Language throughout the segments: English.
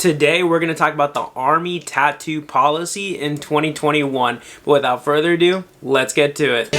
Today we're going to talk about the Army tattoo policy in 2021. But without further ado, let's get to it.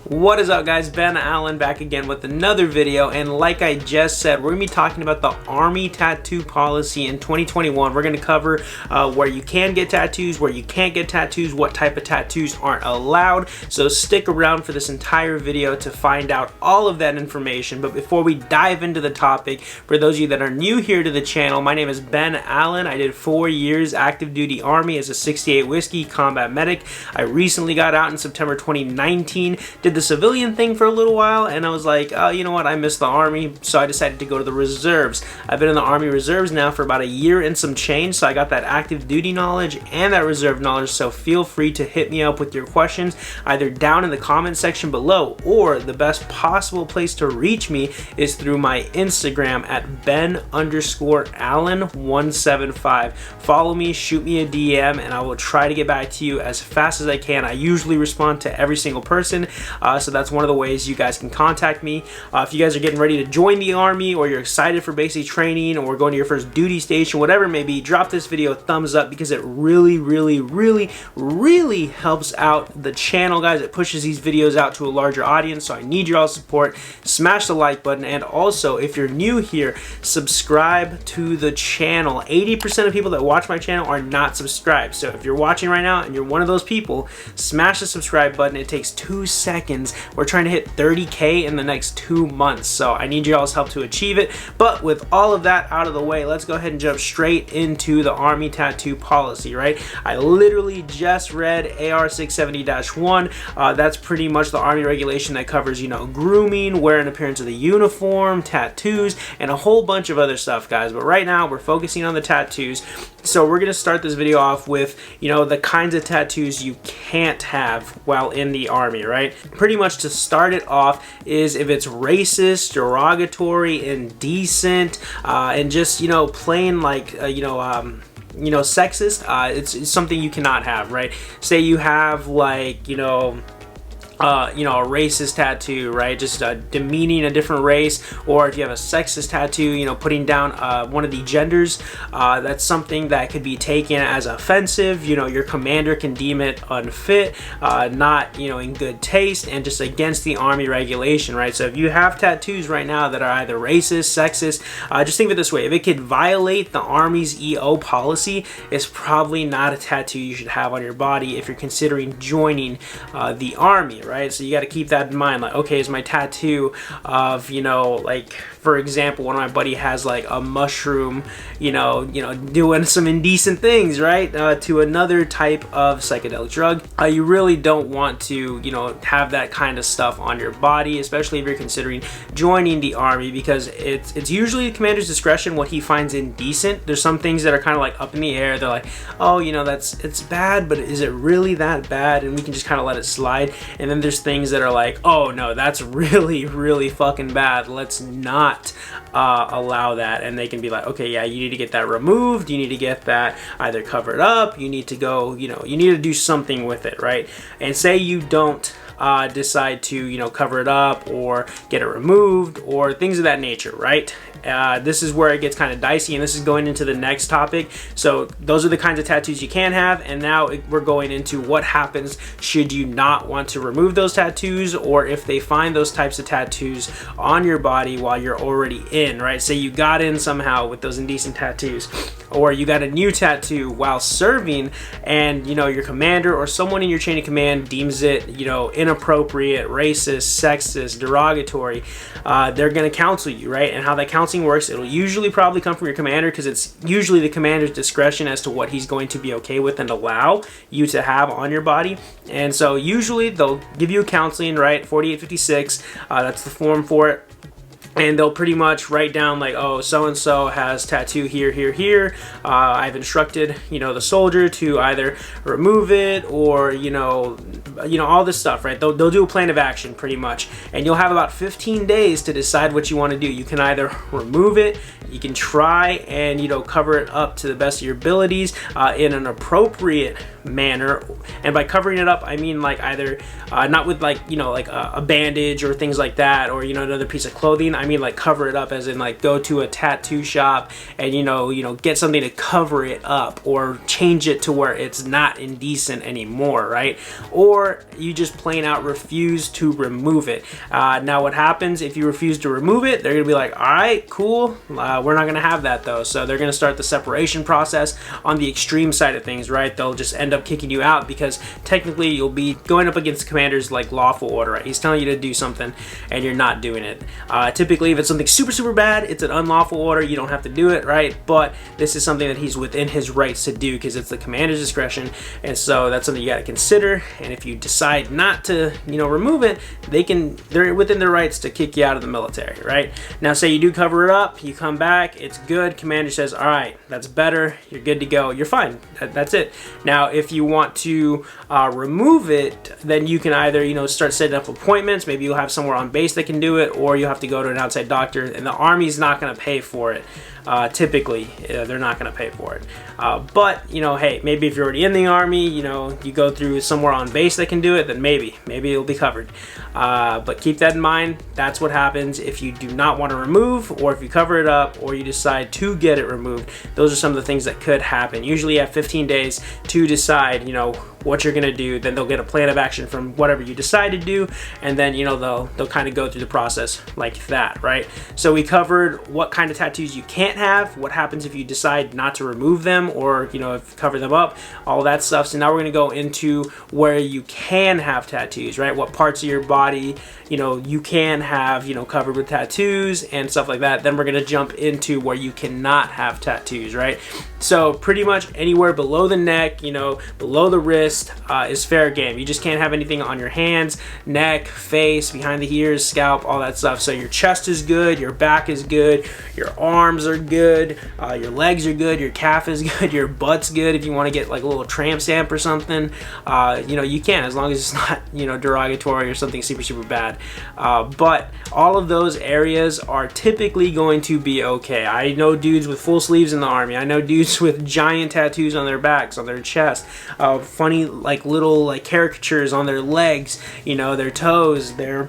What is up, guys? Ben Allen back again with another video, and like I just said, we're gonna be talking about the Army tattoo policy in 2021. We're gonna cover where you can get tattoos, where you can't get tattoos, what type of tattoos aren't allowed. So stick around for this entire video to find out all of that information. But before we dive into the topic, for those of you that are new here to the channel, my name is Ben Allen. I did 4 years active duty Army as a 68 whiskey combat medic. I recently got out in September 2019, did the civilian thing for a little while, and I was like, oh, you know what, I miss the Army, so I decided to go to the reserves. I've been in the Army Reserves now for about a year and some change, so I got that active duty knowledge and that reserve knowledge. So feel free to hit me up with your questions either down in the comment section below, or the best possible place to reach me is through my Instagram at Ben_Allen175. Follow me, shoot me a DM, and I will try to get back to you as fast as I can. I usually respond to every single person, so that's one of the ways you guys can contact me. If you guys are getting ready to join the Army, or you're excited for basic training, or going to your first duty station, whatever it may be, drop this video a thumbs up, because it really helps out the channel, guys. It pushes these videos out to a larger audience, so I need your all support. Smash the like button, and also, if you're new here, subscribe to the channel. 80% of people that watch my channel are not subscribed, so if you're watching right now and you're one of those people, smash the subscribe button. It takes 2 seconds. We're trying to hit 30K in the next 2 months, so I need y'all's help to achieve it. But with all of that out of the way, let's go ahead and jump straight into the Army tattoo policy, right? I literally just read AR 670-1. That's pretty much the Army regulation that covers, you know, grooming, wear and appearance of the uniform, tattoos, and a whole bunch of other stuff, guys. But right now we're focusing on the tattoos. So we're gonna start this video off with, you know, the kinds of tattoos you can't have while in the Army, right? Pretty much to start it off is if it's racist, derogatory, indecent, and just, you know, plain like, sexist, it's something you cannot have, right? Say you have like, a racist tattoo, right? Just demeaning a different race, or if you have a sexist tattoo, you know, putting down one of the genders, that's something that could be taken as offensive. You know, your commander can deem it unfit, not, you know, in good taste, and just against the Army regulation, right? So if you have tattoos right now that are either racist, sexist, just think of it this way: if it could violate the Army's EO policy, it's probably not a tattoo you should have on your body if you're considering joining the Army, right? So you got to keep that in mind. Like, okay, is my tattoo of, you know, like, for example, one of my buddy has like a mushroom, you know, doing some indecent things, right, to another type of psychedelic drug. You really don't want to, you know, have that kind of stuff on your body, especially if you're considering joining the Army, because it's usually the commander's discretion what he finds indecent. There's some things that are kind of like up in the air. They're like, oh, you know, it's bad, but is it really that bad? And we can just kind of let it slide. And then there's things that are like, oh no, that's really fucking bad, let's not allow that. And they can be like, okay, yeah, you need to get that removed, you need to get that either covered up, you need to go, you know, you need to do something with it, right? And say you don't decide to, you know, cover it up or get it removed or things of that nature, right? This is where it gets kind of dicey, and this is going into the next topic. So those are the kinds of tattoos you can have, and now we're going into what happens should you not want to remove those tattoos, or if they find those types of tattoos on your body while you're already in, right? Say you got in somehow with those indecent tattoos, or you got a new tattoo while serving, and, you know, your commander or someone in your chain of command deems it, you know, inappropriate, racist, sexist, derogatory. They're going to counsel you, right? And how that counseling works, it'll usually probably come from your commander, because it's usually the commander's discretion as to what he's going to be okay with and allow you to have on your body. And so usually they'll give you a counseling, right? 4856, that's the form for it. And they'll pretty much write down like, oh, so-and-so has tattoo here, here, here. I've instructed, you know, the soldier to either remove it or, you know, all this stuff, right? They'll do a plan of action pretty much. And you'll have about 15 days to decide what you want to do. You can either remove it, you can try and, you know, cover it up to the best of your abilities in an appropriate manner. And by covering it up, I mean like either not with like, you know, like a bandage or things like that, or, you know, another piece of clothing. I mean like cover it up as in like go to a tattoo shop and, you know, get something to cover it up or change it to where it's not indecent anymore, right? Or you just plain out refuse to remove it. Now what happens if you refuse to remove it? They're gonna be like, all right, cool, we're not gonna have that though. So they're gonna start the separation process on the extreme side of things, right? They'll just end up kicking you out because technically you'll be going up against the commander's like lawful order, right? He's telling you to do something and you're not doing it. Typically if it's something super bad, it's an unlawful order, you don't have to do it, right? But this is something that he's within his rights to do because it's the commander's discretion, and so that's something you got to consider. And if you decide not to, you know, remove it, they're within their rights to kick you out of the military, right? Now say you do cover it up, you come back, it's good, commander says, all right, that's better, you're good to go, you're fine, that's it. Now if you want to remove it, then you can either, you know, start setting up appointments. Maybe you'll have somewhere on base that can do it, or you'll have to go to an outside doctor, and the Army's not going to pay for it. Typically they're not going to pay for it, but you know, hey, maybe if you're already in the Army, you know, you go through somewhere on base that can do it, then maybe it'll be covered. But keep that in mind. That's what happens if you do not want to remove, or if you cover it up, or you decide to get it removed. Those are some of the things that could happen. Usually you have 15 days to decide, you know, what you're gonna do. Then they'll get a plan of action from whatever you decide to do, and then, you know, they'll kind of go through the process like that, right? So we covered what kind of tattoos you can't have, what happens if you decide not to remove them, or, you know, if cover them up, all that stuff. So now we're gonna go into where you can have tattoos, right? What parts of your body, you know, you can have, you know, covered with tattoos and stuff like that. Then we're gonna jump into where you cannot have tattoos, right? So pretty much anywhere below the neck, you know, below the wrist, is fair game. You just can't have anything on your hands, neck, face, behind the ears, scalp, all that stuff. So your chest is good, your back is good, your arms are good, your legs are good, your calf is good, your butt's good. If you want to get like a little tramp stamp or something, you know, you can, as long as it's not, you know, derogatory or something super bad. But all of those areas are typically going to be okay. I know dudes with full sleeves in the Army. I know dudes with giant tattoos on their backs, on their chest, funny like little like caricatures on their legs, you know, their toes, their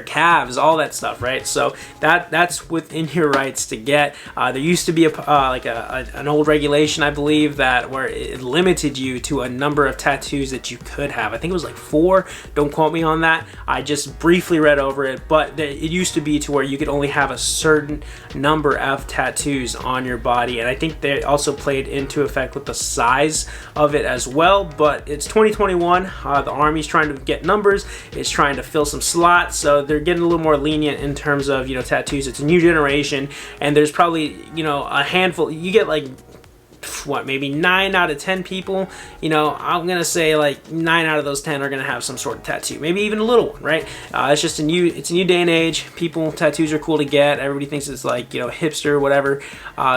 calves, all that stuff, right? So that's within your rights to get. There used to be an old regulation, I believe, that where it limited you to a number of tattoos that you could have. I think it was like 4. Don't quote me on that. I just briefly read over it, but it used to be to where you could only have a certain number of tattoos on your body, and I think they also played into effect with the size of it as well. But it's 2021. The Army's trying to get numbers. It's trying to fill some slots, so they're getting a little more lenient in terms of, you know, tattoos. It's a new generation, and there's probably, you know, a handful. You get like, what, maybe 9 out of 10 people, you know, I'm gonna say like 9 out of those 10 are gonna have some sort of tattoo, maybe even a little one, right? It's just a new day and age. Tattoos are cool to get. Everybody thinks it's like, you know, hipster, whatever,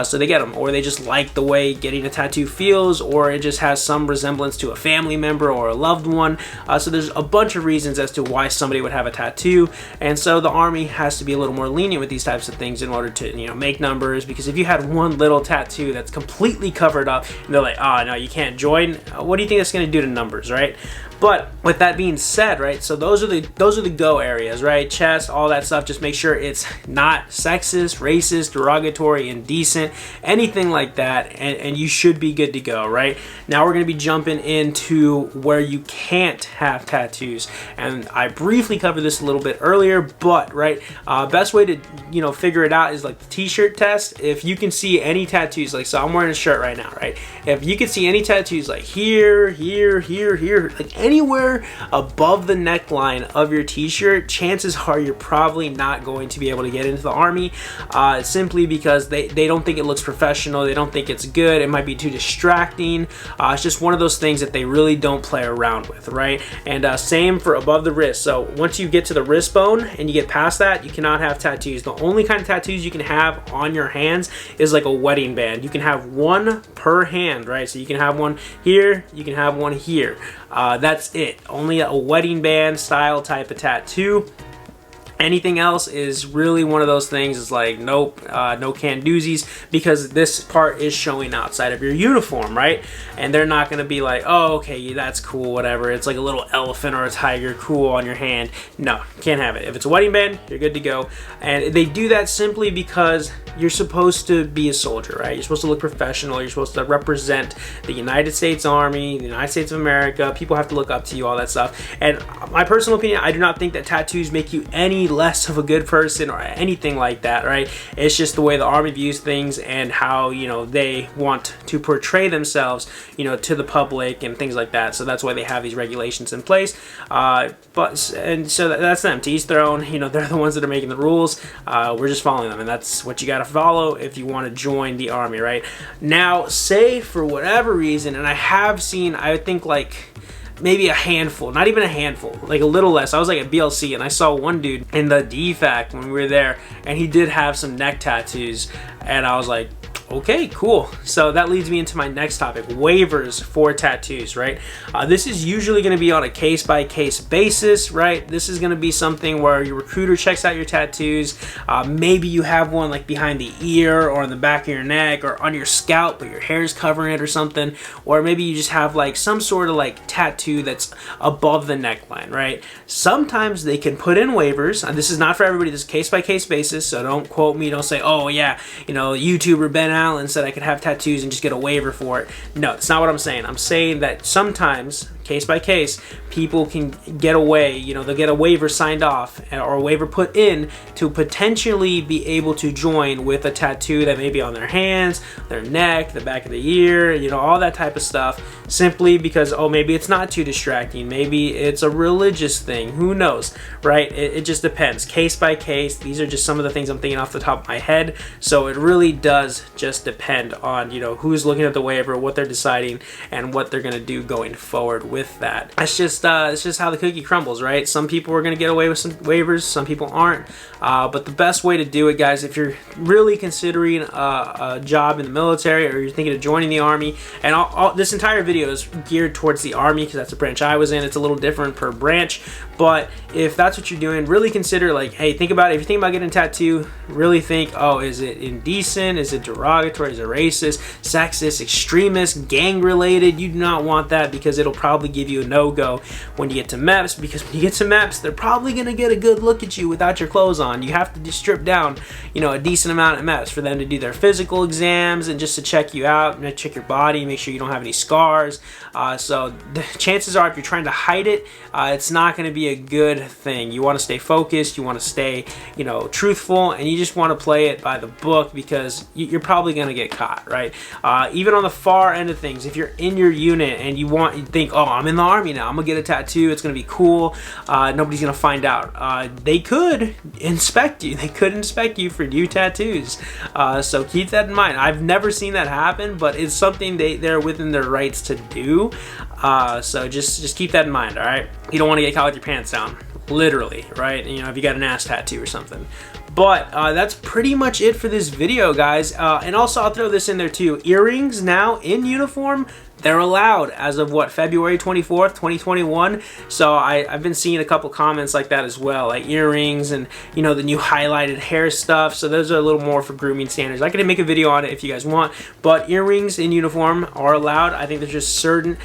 so they get them, or they just like the way getting a tattoo feels, or it just has some resemblance to a family member or a loved one. So there's a bunch of reasons as to why somebody would have a tattoo, and so the Army has to be a little more lenient with these types of things in order to, you know, make numbers. Because if you had one little tattoo that's completely covered up and they're like, oh no, you can't join, what do you think that's going to do to numbers, right? But with that being said, right, so those are the go areas, right? Chest, all that stuff. Just make sure it's not sexist, racist, derogatory, indecent, anything like that, and you should be good to go, right? Now we're going to be jumping into where you can't have tattoos, and I briefly covered this a little bit earlier, but right, best way to, you know, figure it out is like the t-shirt test. If you can see any tattoos, like, so I'm wearing a shirt right now, right? If you can see any tattoos like here, like anywhere above the neckline of your t-shirt, chances are you're probably not going to be able to get into the Army, simply because they don't think it looks professional. They don't think it's good. It might be too distracting. It's just one of those things that they really don't play around with, right? And same for above the wrist. So once you get to the wrist bone and you get past that, you cannot have tattoos. The only kind of tattoos you can have on your hands is like a wedding band. You can have one per hand, right? So you can have one here, you can have one here. That's it. Only a wedding band style type of tattoo. Anything else is really one of those things. It's like, nope, no can doozies, because this part is showing outside of your uniform, right? And they're not going to be like, oh, okay, that's cool, whatever. It's like a little elephant or a tiger, cool, on your hand. No, can't have it. If it's a wedding band, you're good to go. And they do that simply because you're supposed to be a soldier, right? You're supposed to look professional. You're supposed to represent the United States Army, the United States of America. People have to look up to you, all that stuff. And my personal opinion, I do not think that tattoos make you any less of a good person or anything like that, right? It's just the way the Army views things and how, you know, they want to portray themselves, you know, to the public and things like that. So that's why they have these regulations in place. So that's them. To each their own. You know, they're the ones that are making the rules. We're just following them, and that's what you got to follow if you want to join the Army, right? Now, say for whatever reason, and I have seen, I think like maybe a handful, not even a handful, like a little less. I was like at BLC and I saw one dude in the DFAC when we were there, and he did have some neck tattoos, and I was like, okay, cool. So that leads me into my next topic, waivers for tattoos, right? This is usually going to be on a case-by-case basis, right? This is going to be something where your recruiter checks out your tattoos. Maybe you have one like behind the ear or on the back of your neck or on your scalp, but your hair's covering it or something. Or maybe you just have like some sort of like tattoo that's above the neckline, right? Sometimes they can put in waivers. This is not for everybody. This is case-by-case basis, so don't quote me. Don't say, oh yeah, you know, YouTuber Ben Allen said I could have tattoos and just get a waiver for it. No, that's not what I'm saying. I'm saying that sometimes, case by case, people can get away, you know, they'll get a waiver signed off or a waiver put in to potentially be able to join with a tattoo that may be on their hands, their neck, the back of the ear, you know, all that type of stuff, simply because, oh, maybe it's not too distracting, maybe it's a religious thing, who knows, right? It just depends, case by case. These are just some of the things I'm thinking off the top of my head, so it really does just depend on, you know, who's looking at the waiver, what they're deciding, and what they're going to do going forward with that. It's just how the cookie crumbles, right? Some people are going to get away with some waivers, some people aren't. But the best way to do it, guys, if you're really considering a job in the military or you're thinking of joining the Army, and this entire video is geared towards the Army because that's the branch I was in. It's a little different per branch, but if that's what you're doing, really consider, like, hey, think about it. If you think about getting a tattoo, really think, oh, is it indecent? Is it derogatory? Is it racist, sexist, extremist, gang related? You do not want that, because it'll probably give you a no-go when you get to MEPS, because when you get to MEPS, they're probably going to get a good look at you without your clothes on. You have to just strip down, you know, a decent amount at MEPS for them to do their physical exams and just to check you out, check your body, make sure you don't have any scars. So the chances are, if you're trying to hide it, it's not going to be a good thing. You want to stay focused, you want to stay, you know, truthful, and you just want to play it by the book, because you're probably going to get caught, right? Even on the far end of things, if you're in your unit and you think, oh, I'm in the Army now, I'm gonna get a tattoo, it's gonna be cool, nobody's gonna find out. They could inspect you. They could inspect you for new tattoos. So keep that in mind. I've never seen that happen, but it's something they're within their rights to do. So just keep that in mind, all right? You don't want to get caught with your pants down, literally, right? You know, if you got an ass tattoo or something. But that's pretty much it for this video, guys. And also, I'll throw this in there too. Earrings now in uniform, they're allowed as of what, February 24th, 2021. So I've been seeing a couple comments like that as well, like earrings and, you know, the new highlighted hair stuff. So those are a little more for grooming standards. I can make a video on it if you guys want, but earrings in uniform are allowed. I think there's just certain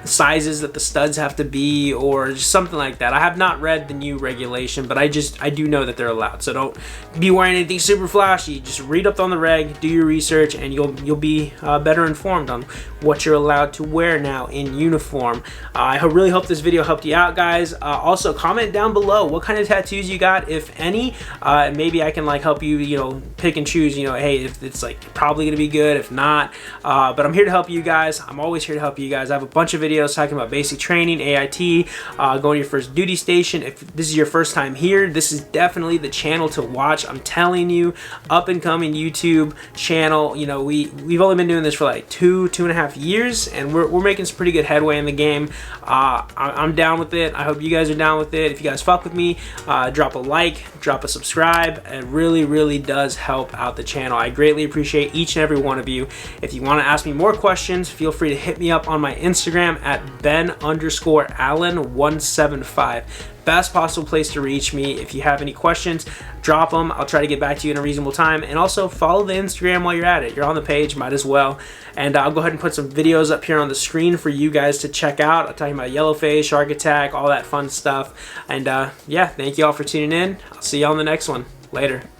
sizes that the studs have to be, or just something like that. I have not read the new regulation, but I do know that they're allowed. So don't be wearing anything super flashy. Just read up on the reg, do your research, and you'll be better informed on what you're allowed to wear now in uniform. I really hope this video helped you out, guys. Also, comment down below what kind of tattoos you got, if any. Maybe I can like help you, you know, pick and choose, you know, hey, if it's like probably gonna be good, if not. But I'm here to help you guys. I'm always here to help you guys. I have a bunch of videos talking about basic training, AIT, going to your first duty station. If this is your first time here, this is definitely the channel to watch. I'm telling you, up and coming YouTube channel. You know, we've only been doing this for like two and a half years, and we're making some pretty good headway in the game. I'm down with it. I hope you guys are down with it. If you guys fuck with me, drop a like, drop a subscribe. It really does help out the channel. I greatly appreciate each and every one of you. If you want to ask me more questions, feel free to hit me up on my Instagram at Ben_Allen175. best possible place to reach me. If you have any questions, drop them. I'll try to get back to you in a reasonable time. And also follow the Instagram while you're at it. You're on the page, might as well. And I'll go ahead and put some videos up here on the screen for you guys to check out. I'm talking about yellowface, shark attack, all that fun stuff. And yeah, thank you all for tuning in. I'll see you on the next one. Later.